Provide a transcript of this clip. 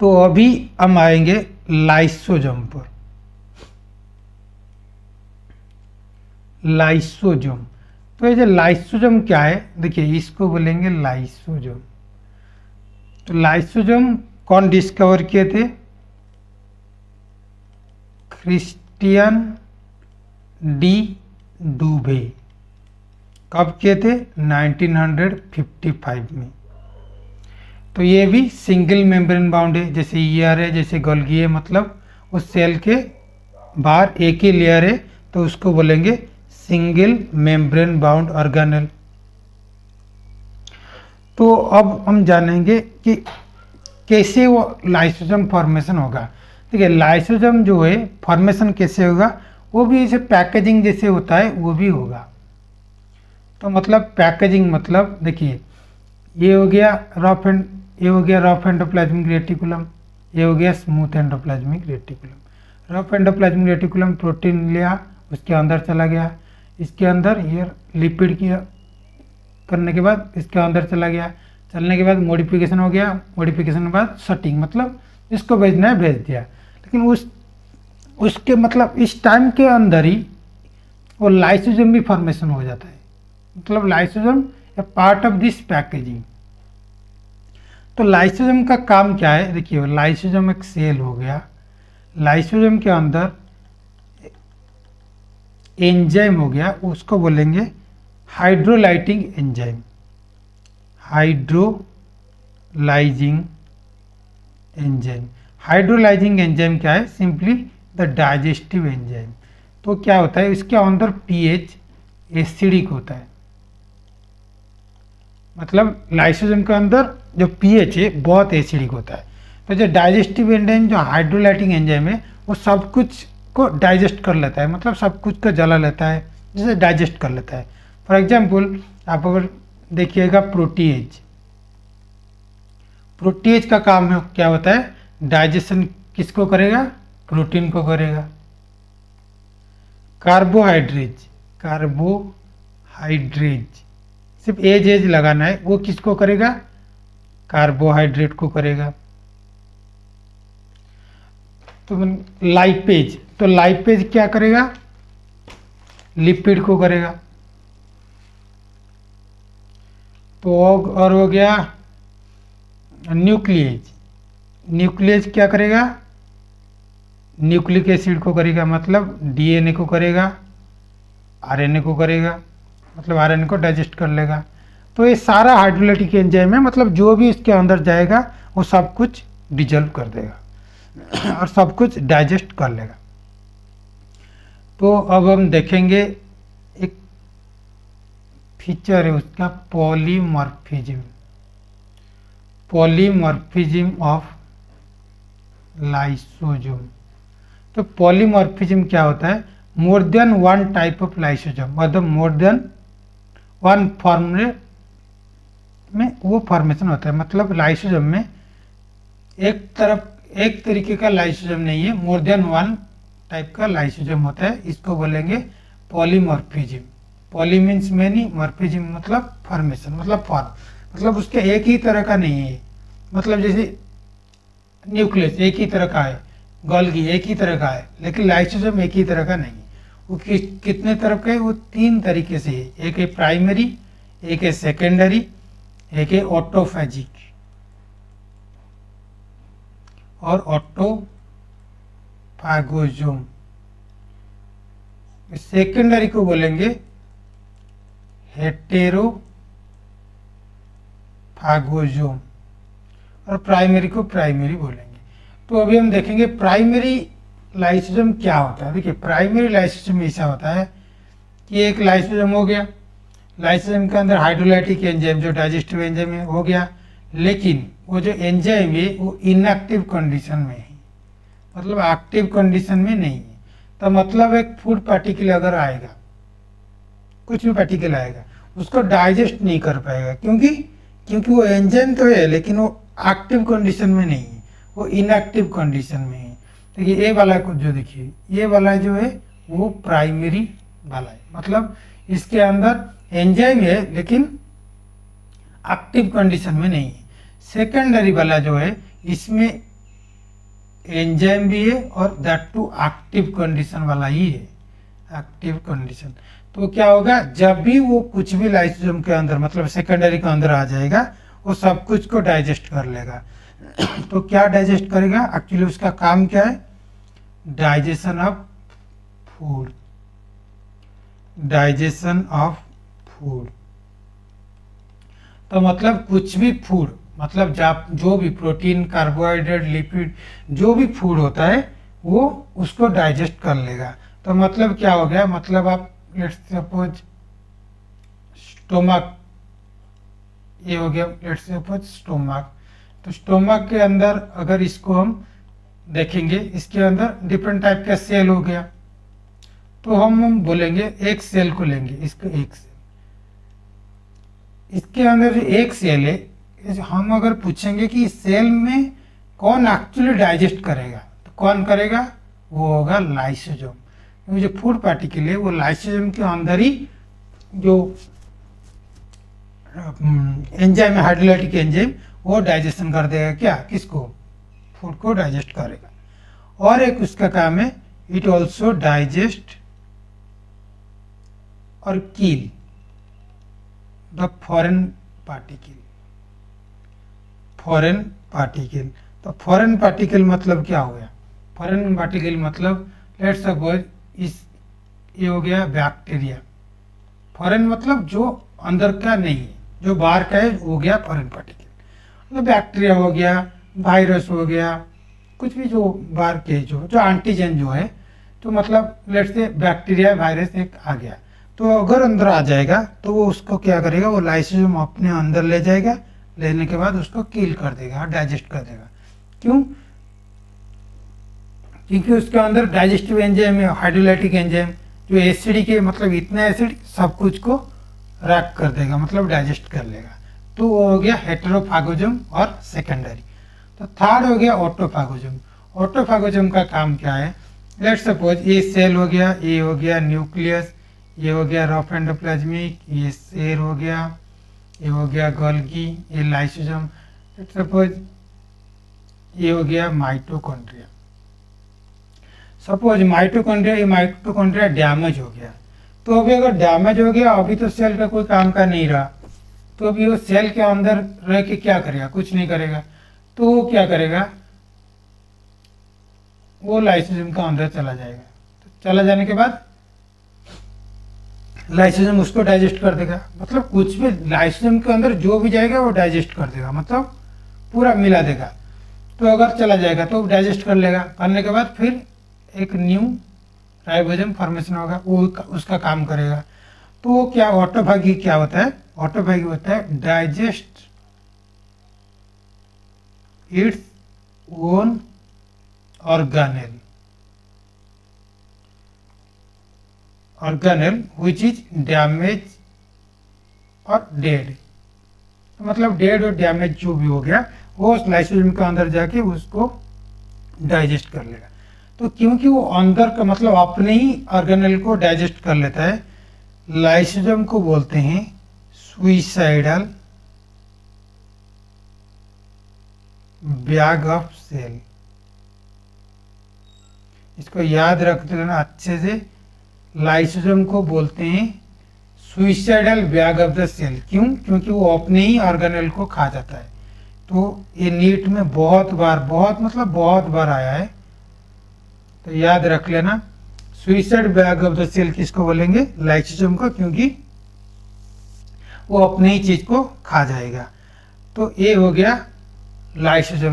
तो अभी हम आएंगे लाइसोजोम पर। लाइसोजोम, तो ये जो लाइसोजोम क्या है, देखिए इसको बोलेंगे लाइसोजोम। तो लाइसोजोम कौन डिस्कवर किए थे? क्रिस्टियन डी डूबे। कब किए थे? 1955 में। तो ये भी सिंगल मेम्ब्रेन बाउंड है, जैसे ईयर है, जैसे गोल्गी है, मतलब उस सेल के बाहर एक ही लेयर है, तो उसको बोलेंगे सिंगल मेम्ब्रेन बाउंड ऑर्गेनेल। तो अब हम जानेंगे कि कैसे वो लाइसोजोम फॉर्मेशन होगा। ठीक है, लाइसोजोम जो है फॉर्मेशन कैसे होगा, वो भी जैसे पैकेजिंग जैसे होता है वो भी होगा। तो मतलब पैकेजिंग मतलब देखिए, ये हो गया रफ एंड, ये हो गया रफ एंडोप्लाज्मिक रेटिकुलम, ये हो गया smooth endoplasmic reticulum. Rough endoplasmic reticulum protein लिया, उसके अंदर चला गया, इसके अंदर ये लिपिड किया, करने के बाद इसके अंदर चला गया, चलने के बाद मॉडिफिकेशन हो गया, मॉडिफिकेशन के बाद सटिंग, मतलब इसको भेजना है भेज दिया। लेकिन उसके मतलब इस टाइम के अंदर ही वो लाइसोजोम भी फॉर्मेशन हो जाता है, मतलब lysosome A part of this packaging. तो लाइसोजोम का काम क्या है? देखिए, लाइसोजोम एक सेल हो गया, लाइसोजोम के अंदर एंजाइम हो गया, उसको बोलेंगे hydrolysing enzyme. Hydrolysing enzyme, hydrolysing enzyme क्या है? Simply the digestive enzyme. तो क्या होता है, इसके अंदर पीएच एसिडिक होता है, मतलब लाइसोजोम के अंदर जो पीएच है बहुत एसिडिक होता है। तो जो डाइजेस्टिव एंजाइम, जो हाइड्रोलाइटिंग एंजाइम है, वो सब कुछ को डाइजेस्ट कर लेता है, मतलब सब कुछ को जला लेता है, जैसे डाइजेस्ट कर लेता है। फॉर एग्जाम्पल आप अगर देखिएगा प्रोटीएज, प्रोटीएज का काम है क्या होता है? डाइजेशन किसको करेगा? प्रोटीन को करेगा। कार्बोहाइड्रेज, कार्बोहाइड्रेज सिर्फ एज एज लगाना है, वो किसको करेगा? कार्बोहाइड्रेट को करेगा। तो लाइपेज, तो लाइपेज क्या करेगा? लिपिड को करेगा। तो और हो गया न्यूक्लिएज, न्यूक्लिएज क्या करेगा? न्यूक्लिक एसिड को करेगा, मतलब डीएनए को करेगा, आरएनए को करेगा, मतलब आरएनए को डाइजेस्ट कर लेगा। तो ये सारा हाइड्रोलाइटिक एंजाइम है, मतलब जो भी इसके अंदर जाएगा वो सब कुछ डिजोल्व कर देगा और सब कुछ डाइजेस्ट कर लेगा। तो अब हम देखेंगे एक फीचर है उसका, पॉलीमॉर्फिज्म। Polymorphism of lysosome. तो पॉलीमॉर्फिज्म क्या होता है? More than one type of lysosome, मतलब मोर देन वन फॉर्म में वो फॉर्मेशन होता है। मतलब लाइसोजोम में एक तरीके का लाइसोजोम नहीं है, मोर देन वन टाइप का लाइसोजोम होता है, इसको बोलेंगे polymorphism. Poly means many, morphism मतलब फॉर्मेशन, मतलब फॉर्म, मतलब उसके एक ही तरह का नहीं है। मतलब जैसे न्यूक्लियस एक ही तरह का है, गोल्गी एक ही तरह का है, लेकिन लाइसोजोम एक ही तरह का नहीं है। वो कितने तरह का है? वो तीन तरीके से है, एक है प्राइमरी, एक है सेकेंडरी, एक है ऑटोफैजिक और ऑटोफैगोजोम। सेकेंडरी को बोलेंगे हेटेरोफैगोजोम और प्राइमरी को प्राइमरी बोलेंगे। तो अभी हम देखेंगे प्राइमरी लाइसोजोम क्या होता है। देखिए, प्राइमरी लाइसोजोम ऐसा होता है कि एक लाइसोजोम हो गया, लाइसोजोम के अंदर हाइड्रोलाइटिक एंजाइम जो डाइजेस्टिव एंजाइम है हो गया, लेकिन वो जो एंजाइम है वो इनएक्टिव कंडीशन में है, मतलब एक्टिव कंडीशन में नहीं है। तो मतलब एक फूड पार्टिकल अगर आएगा, कुछ भी पार्टिकल आएगा, उसको डाइजेस्ट नहीं कर पाएगा, क्योंकि वो एंजाइम तो है लेकिन वो एक्टिव कंडीशन में नहीं है, वो इनएक्टिव कंडीशन में है। देखिए ये वाला को जो देखिए, ये वाला जो है वो प्राइमरी वाला है, मतलब इसके अंदर एंजाइम है लेकिन एक्टिव कंडीशन में नहीं है। सेकेंडरी वाला जो है, इसमें एंजाइम भी है और दैट टू एक्टिव कंडीशन वाला ही है, एक्टिव कंडीशन। तो क्या होगा, जब भी वो कुछ भी लाइसोसोम के अंदर मतलब सेकेंडरी के अंदर आ जाएगा, वो सब कुछ को डाइजेस्ट कर लेगा। तो क्या डाइजेस्ट करेगा, एक्चुअली उसका काम क्या है, digestion of food, digestion of food. तो मतलब कुछ भी फूड, मतलब जो भी प्रोटीन, कार्बोहाइड्रेट, लिपिड, जो भी फूड होता है वो उसको डाइजेस्ट कर लेगा। तो मतलब क्या हो गया, मतलब आप लेट्स सपोज स्टोमक, ये हो गया लेट्स सपोज स्टोमक। तो स्टोमक के अंदर अगर इसको हम देखेंगे, इसके अंदर डिफरेंट टाइप का सेल हो गया। तो हम बोलेंगे एक सेल को लेंगे, इसको एक सेल, इसके अंदर जो एक सेल है, हम अगर पूछेंगे कि इस सेल में कौन एक्चुअली डाइजेस्ट करेगा, तो कौन करेगा, वो होगा लाइसोसोम। क्योंकि जो फूड पार्टिकल है वो लाइसोसोम के अंदर ही जो एंजाइम है, हाइड्रोलाइटिक एंजाइम, वो डाइजेशन कर देगा, क्या, किसको, फूड को डाइजेस्ट करेगा। और एक उसका काम है, इट ऑल्सो डाइजेस्ट और kill the foreign particle, foreign particle. तो फॉरेन पार्टिकल मतलब क्या हो गया, फॉरेन पार्टिकल मतलब लेट्स सपोज ये हो गया बैक्टीरिया। फॉरेन मतलब जो अंदर का नहीं है, जो बाहर का है, हो गया फॉरेन पार्टिकल। मतलब बैक्टीरिया हो गया, वायरस हो गया, कुछ भी जो बाहर के जो एंटीजन जो है, तो मतलब लेट्स से बैक्टीरिया, वायरस एक आ गया, तो अगर अंदर आ जाएगा तो वो उसको क्या करेगा, वो लाइसोसोम अपने अंदर ले जाएगा, लेने के बाद उसको किल कर देगा, डाइजेस्ट कर देगा। क्यों, क्योंकि उसके अंदर डाइजेस्टिव एंजाइम है, हाइड्रोलाइटिक एंजाइम, जो एसिडिक है, मतलब इतना एसिड सब कुछ को रैक कर देगा, मतलब डाइजेस्ट कर लेगा। तो वो हो गया हेटेरोफागोजम और सेकेंडरी। तो थर्ड हो गया ऑटोफागोजम। ऑटोफागोजम का काम क्या है, लेट्स सपोज ये सेल हो गया, ये हो गया न्यूक्लियस, ये हो गया रफ एंडोप्लाज्मिक, ये सेल हो गया, ये हो गया गोल्गी, ये लाइसोसोम। लेट्स सपोज ये हो गया माइटोकॉन्ड्रिया। सपोज माइटोकॉन्ड्रिया, ये माइटोकॉन्ड्रिया डैमेज हो गया, तो अभी अगर डैमेज हो गया, अभी तो सेल का कोई काम का नहीं रहा, तो अभी वो सेल के अंदर रह के क्या करेगा, कुछ नहीं करेगा। तो वो क्या करेगा, वो लाइसोसोम का अंदर चला जाएगा। तो चला जाने के बाद लाइसोसोम उसको डाइजेस्ट कर देगा, मतलब कुछ भी लाइसोसोम के अंदर जो भी जाएगा वो डाइजेस्ट कर देगा, मतलब पूरा मिला देगा। तो अगर चला जाएगा तो डाइजेस्ट कर लेगा, करने के बाद फिर एक न्यू राइबोसोम फॉर्मेशन होगा, वो उसका काम करेगा। तो वो क्या, ऑटोफैगी क्या होता है, ऑटोफैगी होता है digest its own organelle, organelle which is damage और डेड। मतलब डेड और डैमेज जो भी हो गया वो लाइसोसोम के अंदर जाके उसको डाइजेस्ट कर लेगा। तो क्योंकि वो अंदर का मतलब अपने ही ऑर्गेनेल को डाइजेस्ट कर लेता है, लाइसोसोम को बोलते हैं सुइसाइडल बैग ऑफ सेल। इसको याद रख लेना अच्छे से, लाइसोसोम को बोलते हैं suicidal bag of the cell. क्यों, क्योंकि वो अपने ही ऑर्गेनेल को खा जाता है। तो ये नीट में बहुत बार, बहुत बार आया है, तो याद रख लेना। Suicide bag of the cell किसको बोलेंगे, लाइसोसोम को, क्योंकि वो अपने ही चीज को खा जाएगा। तो ये हो गया लाइसोसोम।